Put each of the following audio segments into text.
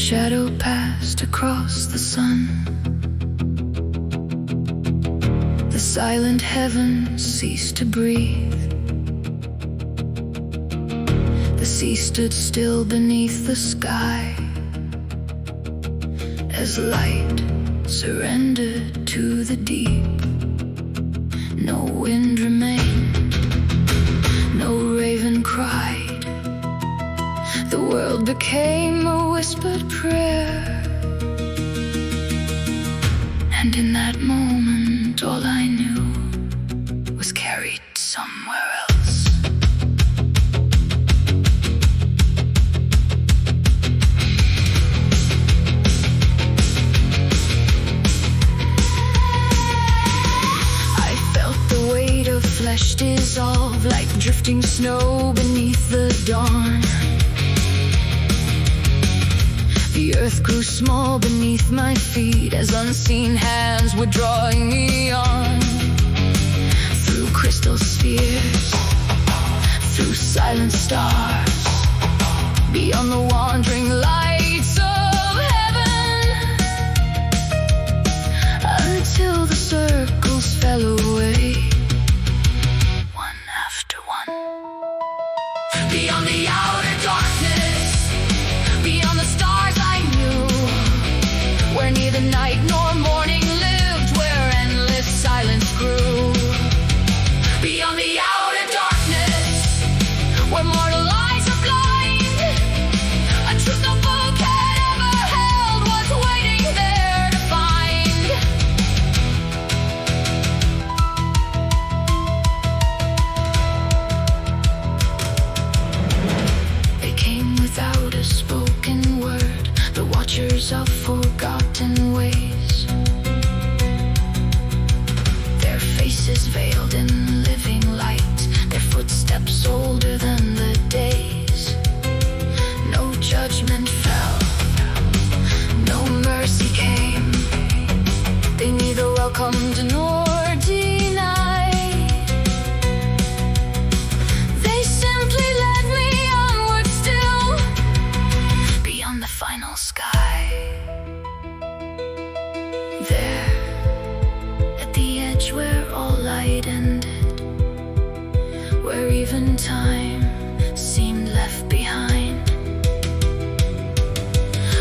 shadow passed across the sun. The silent heavens ceased to breathe. The sea stood still beneath the sky as light surrendered to the deep. No wind remained, no raven cried. The world became a whispered prayer. And in that moment, all I knew was carried somewhere else. I felt the weight of flesh dissolve like drifting snow beneath the dawn. The earth grew small beneath my feet as unseen hands were drawing me on. Through crystal spheres, through silent stars, beyond the wandering lights of heaven, until the circles fell away, one after one. Beyond the outer darkness, beyond the stars I knew, where neither night nor morning lived, where endless silence grew. Beyond the outer darkness, where mortal eyes are blind, a truth no book had ever held was waiting there to find. They came without a spoken word, the watchers of forgotten ways. Their faces veiled in living light, their footsteps older than the days. No judgment fell, no mercy came. They neither welcomed nor denied. They simply led me onward still, beyond the final sky. There, at the edge where all light ended, where even time seemed left behind,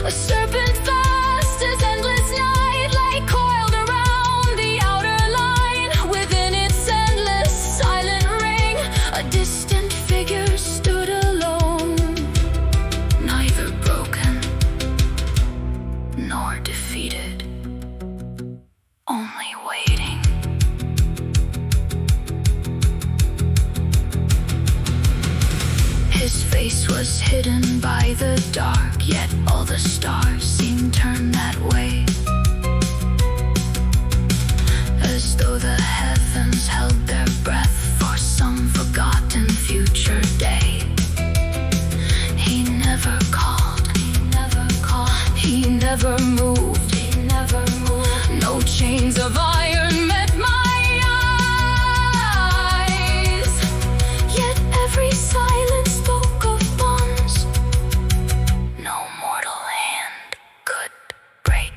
a serpent vast as endless night lay coiled around the outer line. Within its endless silent ring, a distant figure stood alone, neither broken nor defeated, only waiting. His face was hidden by the dark, yet all the stars seemed turned that way, as though the heavens held their breath for some forgotten future day. He never called, he never moved, no chains of iron met my eyes, yet every silence spoke of bonds no mortal hand could break.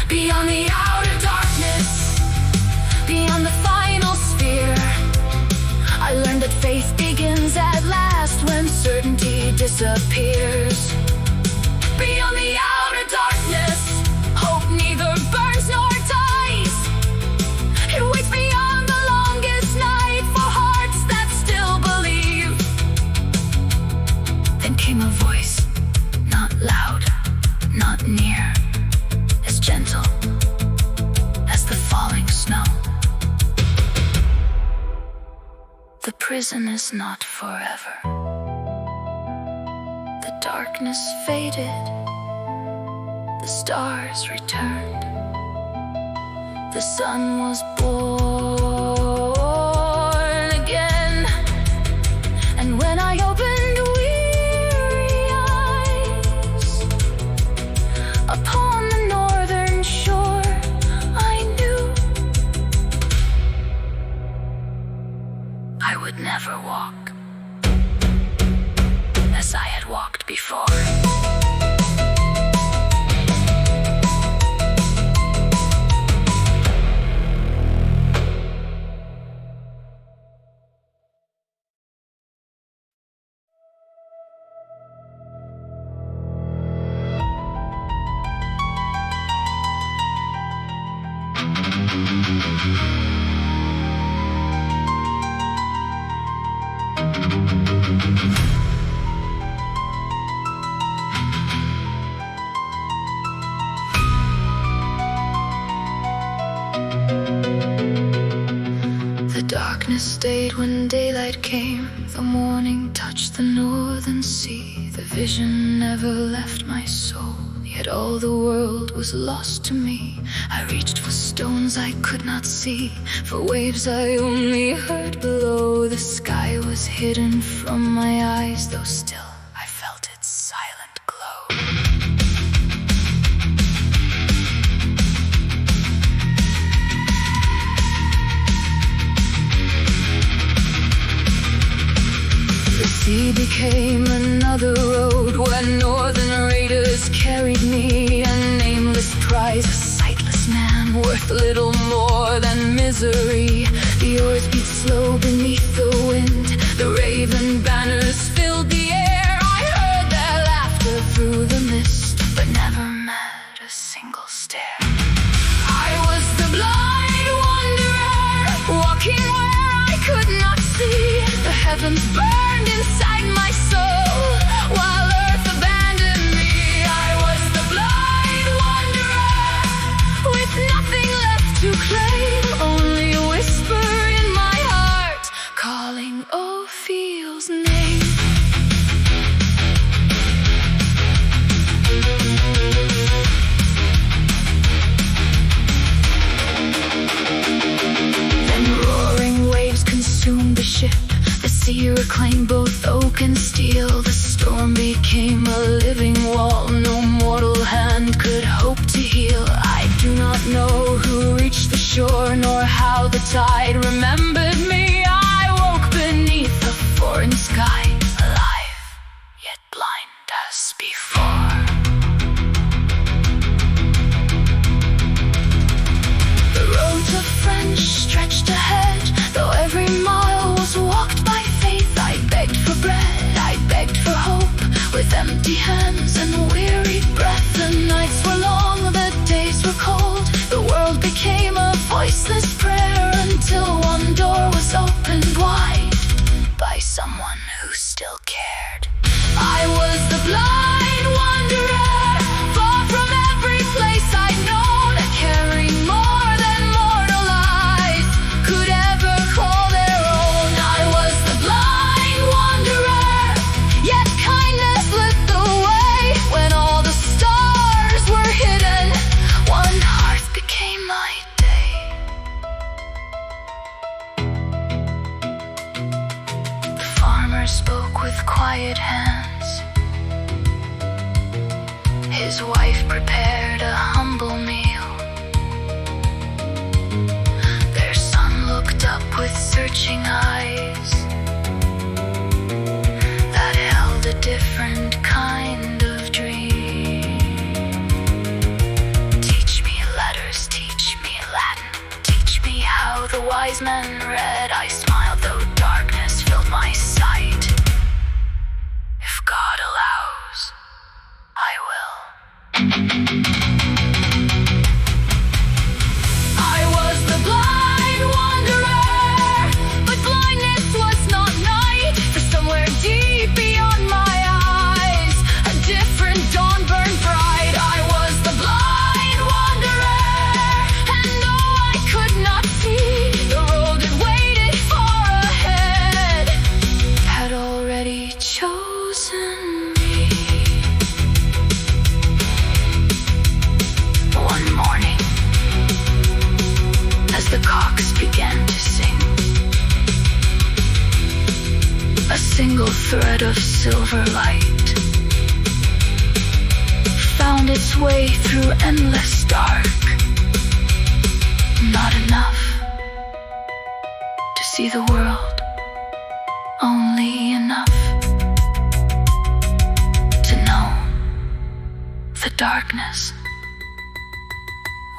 Beyond the outer darkness, beyond the final sphere, I learned that faith begins at last when certainty disappears. Beyond the outer darkness, hope neither burns nor dies. It waits beyond the longest night for hearts that still believe. Then came a voice, not loud, not near, as gentle as the falling snow. The prison is not forever. The darkness faded, the stars returned, the sun was born again. And when I opened weary eyes upon the northern shore, I knew I would never walk as I had walked before. darkness stayed when daylight came. The morning touched the northern sea. The vision never left my soul, yet all the world was lost to me. I reached for stones I could not see, for waves I only heard below. The sky was hidden from my eyes, though still I felt its silent glow. The sea became another road where northern raiders carried me, a nameless prize, a sightless man worth little more than misery. The oars beat slow beneath the wind, the raven banners filled the air. I heard their laughter through the mist, but never met a single stare. I was the blind wanderer, walking where I could not see. The heavens burned inside my soul, while earth abandoned me. I was the blind wanderer, with nothing left to claim, only a whisper in my heart, calling Ophiel's name. Then roaring waves consumed the ship. The sea reclaimed both oak and steel. The storm became a living wall no mortal hand could hope to heal. I do not know who reached the shore, nor how the tide remembered me. I woke beneath a foreign sky, alive, yet blind as before. The roads of French stretched ahead, though every mile was walked by faith. I begged for bread, I begged for hope, with empty hands and weary breath. The nights were long, the days were cold. The world became a voiceless prayer, until one door was opened wide by someone who still cared. I was the blind wanderer, far from every place I'd known, carrying more than mortal eyes could ever call their own. I was the blind wanderer, yet kindness lit the way. When all the stars were hidden, one heart became my day. The farmer spoke with quiet hands. His wife prepared a humble meal. Their son looked up with searching eyes that held a different kind of dream. Teach me letters, teach me Latin, teach me how the wise men read. I smiled though darkness filled my sight. If God allows, I will. I was the blind wanderer, but blindness was not night. For somewhere deep beyond my eyes, a different dawn burned bright. I was the blind wanderer, and though I could not see, the road that waited far ahead had already chosen me. One morning, as the cocks began to sing, a single thread of silver light found its way through endless dark. Not enough to see the world, only enough to know the darkness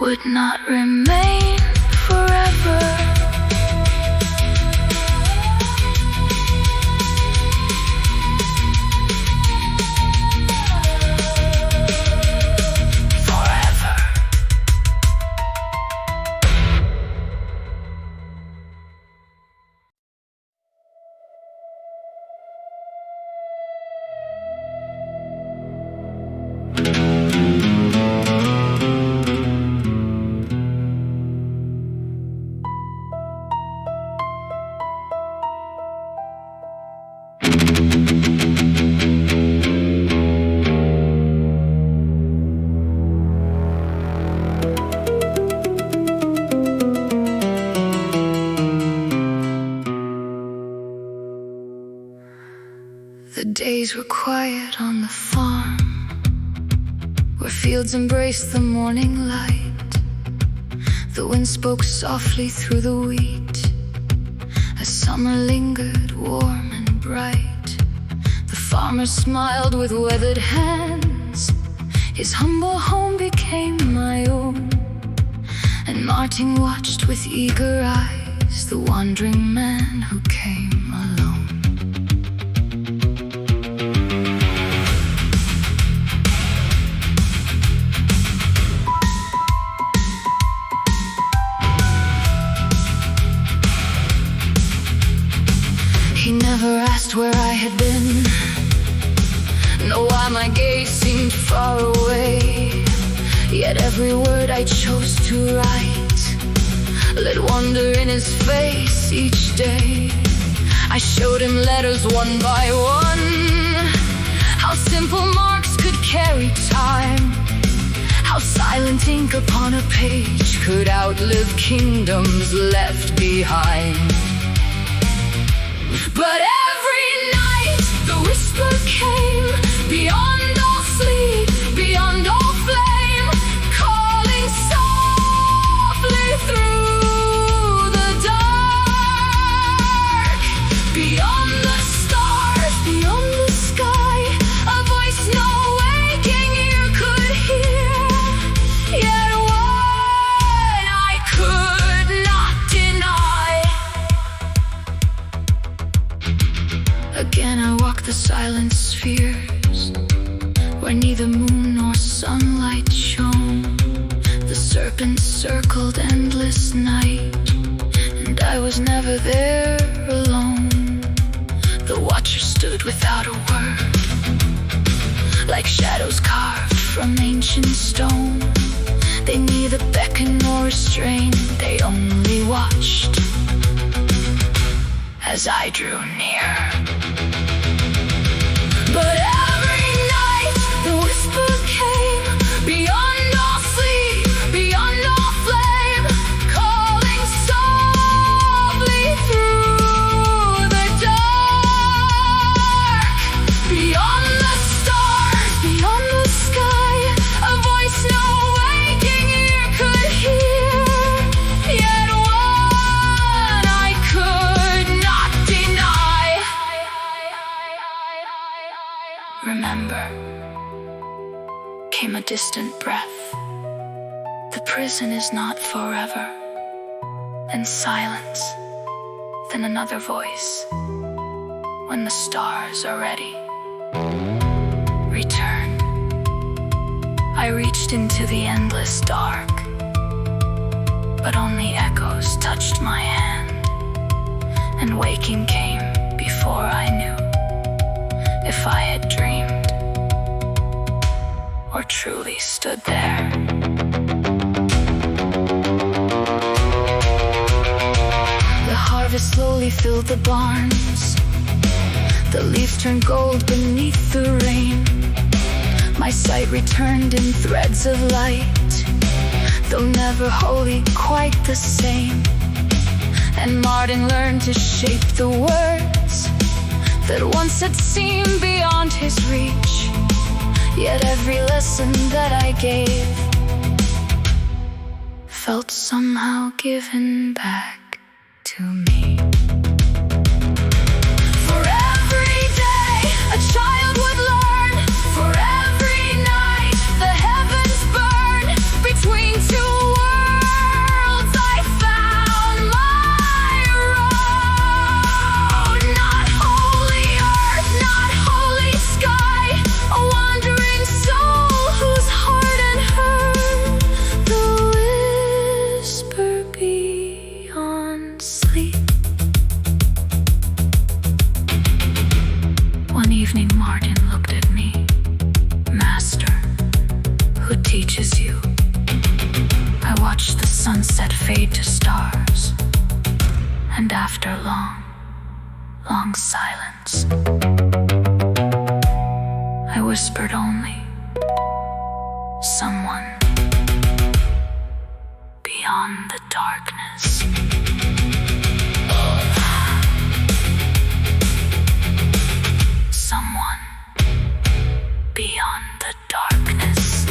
would not remain forever. days were quiet on the farm, where fields embraced the morning light. The wind spoke softly through the wheat, as summer lingered warm and bright. The farmer smiled with weathered hands, his humble home became my own. And Martin watched with eager eyes the wandering man who came alone. He never asked where I had been, nor why my gaze seemed far away. Yet every word I chose to write lit wonder in his face each day. I showed him letters one by one, how simple marks could carry time, how silent ink upon a page could outlive kingdoms left behind. But every night the whisper came, beyond all sleep, beyond all flame, calling softly through the dark. Beyond the stars, beyond the sky, a voice no waking ear could hear. Yet one I could not deny. Again I walked the silent spheres, where neither moon nor sunlight shone. The serpents circled endless night, and I was never there alone. The watcher stood without a word, like shadows carved from ancient stone. They neither beckoned nor restrained, they only watched as I drew near. But every night the whisper came, beyond all sleep, beyond all flame, calling softly through the dark. Beyond the stars, beyond the sky, a voice no waking ear could hear. Yet one I could not deny. Remember, came a distant breath. The prison is not forever. Then silence, then another voice. When the stars are ready, return. I reached into the endless dark, but only echoes touched my hand. And waking came before I knew if I had dreamed or truly stood there. The harvest slowly filled the barns, the leaves turned gold beneath the rain. My sight returned in threads of light, though never wholly quite the same. And Martin learned to shape the words that once had seemed beyond his reach. Yet every lesson that I gave felt somehow given back to me. For every day a child would learn, for every night the heavens burn. Between two worlds I found my road. Not holy earth, not holy sky, a wandering soul whose heart had heard the whisper beyond sleep. One evening Martin looked at me. Master, who teaches you? I watched the sunset fade to stars, and after long, long silence, I whispered only, someone beyond the darkness. Someone beyond the darkness.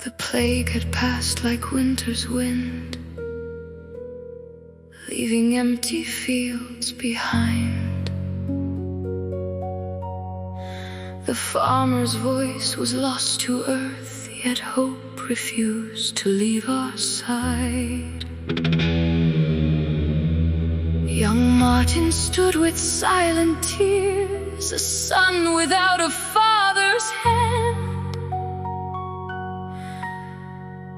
The plague had passed like winter's wind, leaving empty fields behind. The farmer's voice was lost to earth, yet hope refused to leave our side. Young Martin stood with silent tears, a son without a father's hand.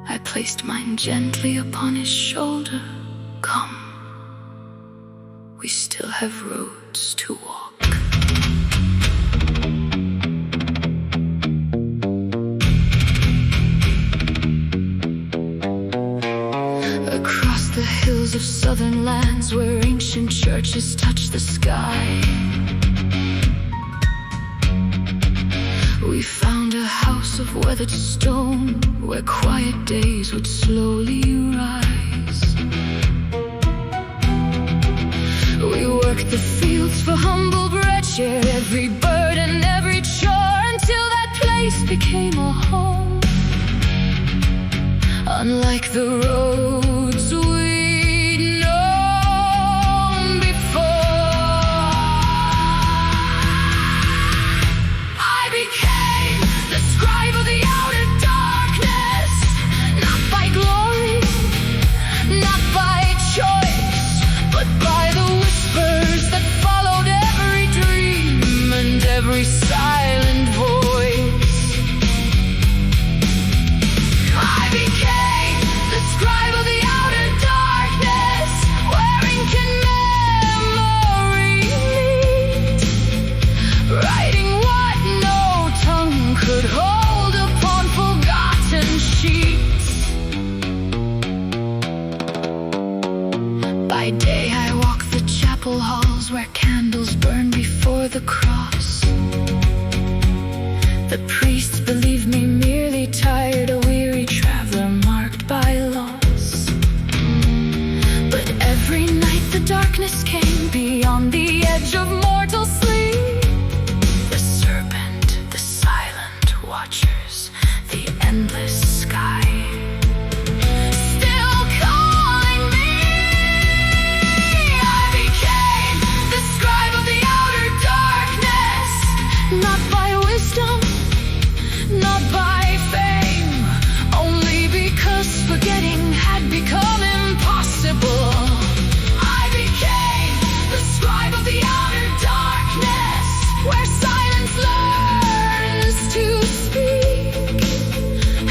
I placed mine gently upon his shoulder. Come, we still have roads to walk. Across the hills of southern lands where ancient churches touch the sky, we found a house of weathered stone where quiet days would slowly rise. We worked the fields for humble bread, shared every bird and every chore, until that place became a home, unlike the roads we'd known before. I became the scribe of the outer darkness, not by glory, not by choice, but by the whispers that followed every dream and every the cross. The priests believed me merely tired, a weary traveler marked by loss. But every night the darkness came beyond the edge of mortal sleep. The serpent, the silent watchers, the endless sky, still calling me. I became the scribe of the outer darkness, not by wisdom, not by fame, only because forgetting had become impossible. I became the scribe of the outer darkness, where silence learns to speak,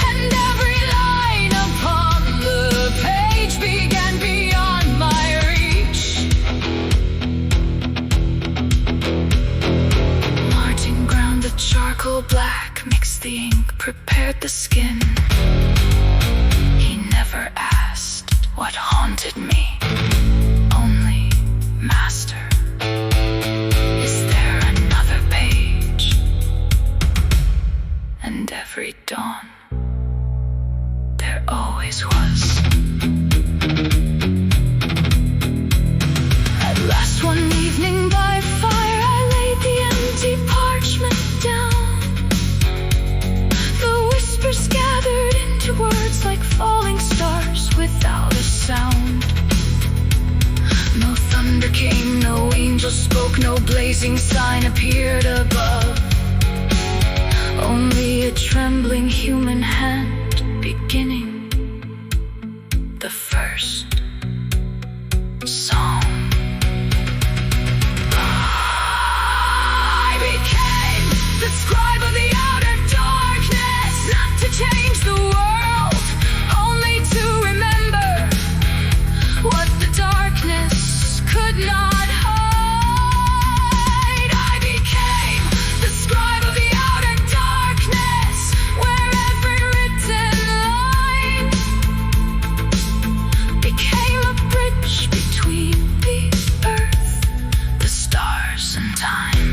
and every line upon the page began beyond my reach. Martin ground the charcoal black, mixed the ink, prepared the skin. He never asked what haunted me, only, Master, is there another page? And every dawn, there always was. At last one evening by fire, I laid the empty parchment down. The whispers gathered into words like falling stars without a sound. No thunder came, no angel spoke, no blazing sign appeared above. Only a trembling human hand beginning the first song. I became the scribe of the outer darkness, not to change the world, only to remember what the darkness could not hide. I became the scribe of the outer darkness, where every written line became a bridge between the earth, the stars, and time.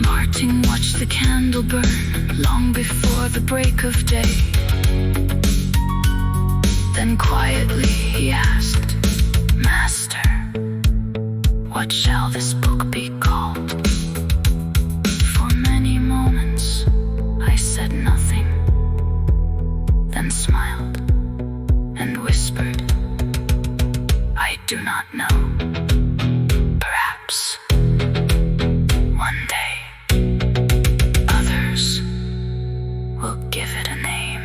Martin watched the candle burn long before the break of day. Then quietly he asked, Master, what shall this book be called? For many moments I said nothing, then smiled and whispered, I do not know. Perhaps one day others will give it a name.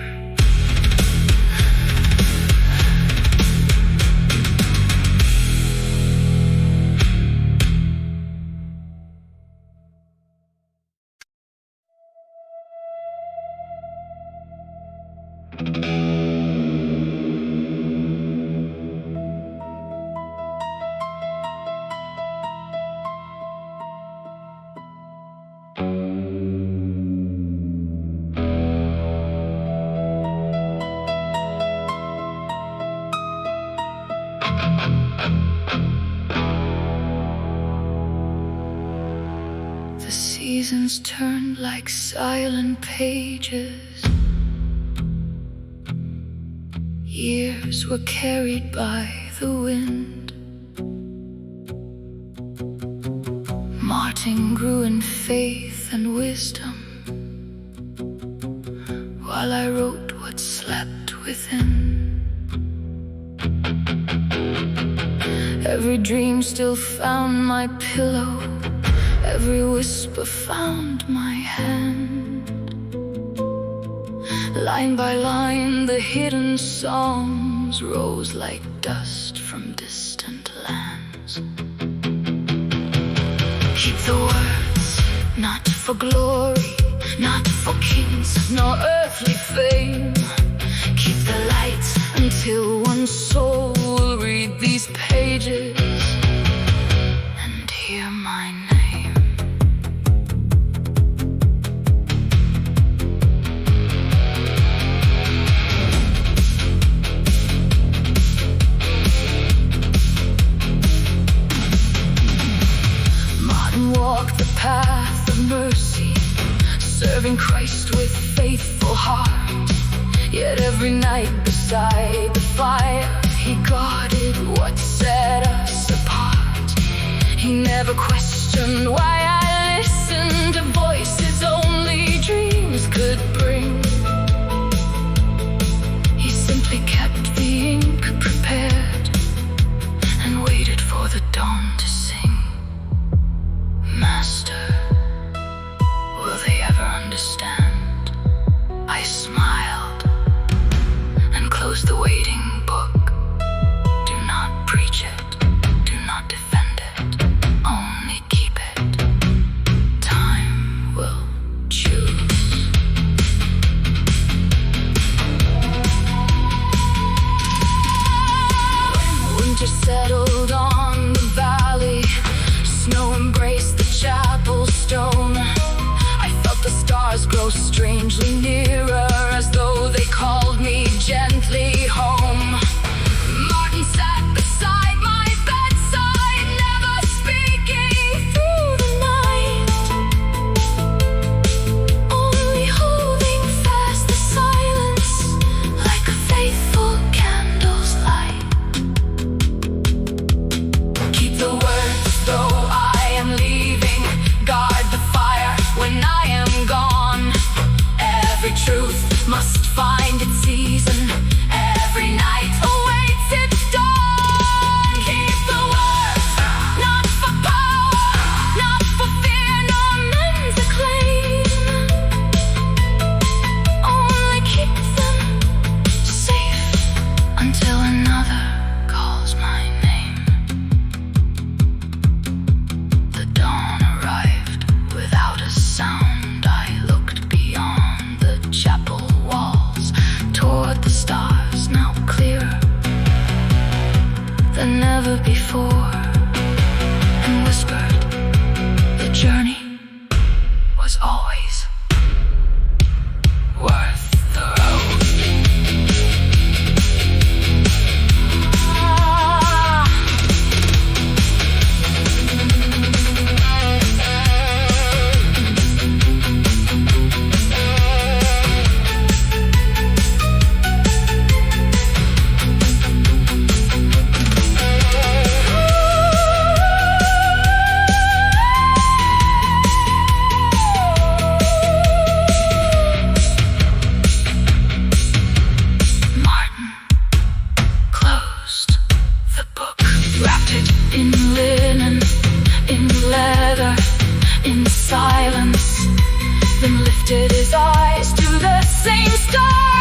The seasons turned like silent pages. Years were carried by the wind. Martin grew in faith and wisdom, while I wrote what slept within. Every dream still found my pillow, every whisper found my hand. Line by line, the hidden songs rose like dust from distant lands. Keep the words, not for glory, not for kings, nor earthly fame. Keep the light until one soul will read these pages and hear my name. and walked the path of mercy, serving Christ with faithful heart. Yet every night beside the fire, he guarded what set us apart. He never questioned why I listened to voices only dreams could bring. He simply kept the ink prepared and waited for the dawn to sing. Master, will they ever understand? I smiled and closed the waiting book. Do not preach it, do not defend it, only keep it. Time will choose. When winter settled on the valley, snow embraced the chapel stone. I felt the stars grow strangely nearer, as though they called me gently home. Martin sat beside my bedside, never speaking through the night, only holding fast the silence like a faithful candle's light. Keep the words though I am leaving, guard the fire when I am gone. Every truth must find its season, every night awaits its dawn. Keep the words, not for power, not for fear, nor men's acclaim, only keep them safe until another calls my name. The dawn arrived without a sound. I looked beyond the chapel walls toward the stars, now clearer than never before, and whispered, the journey was always worth the road. Wrapped it in linen, in leather, in silence, then lifted his eyes to the same star.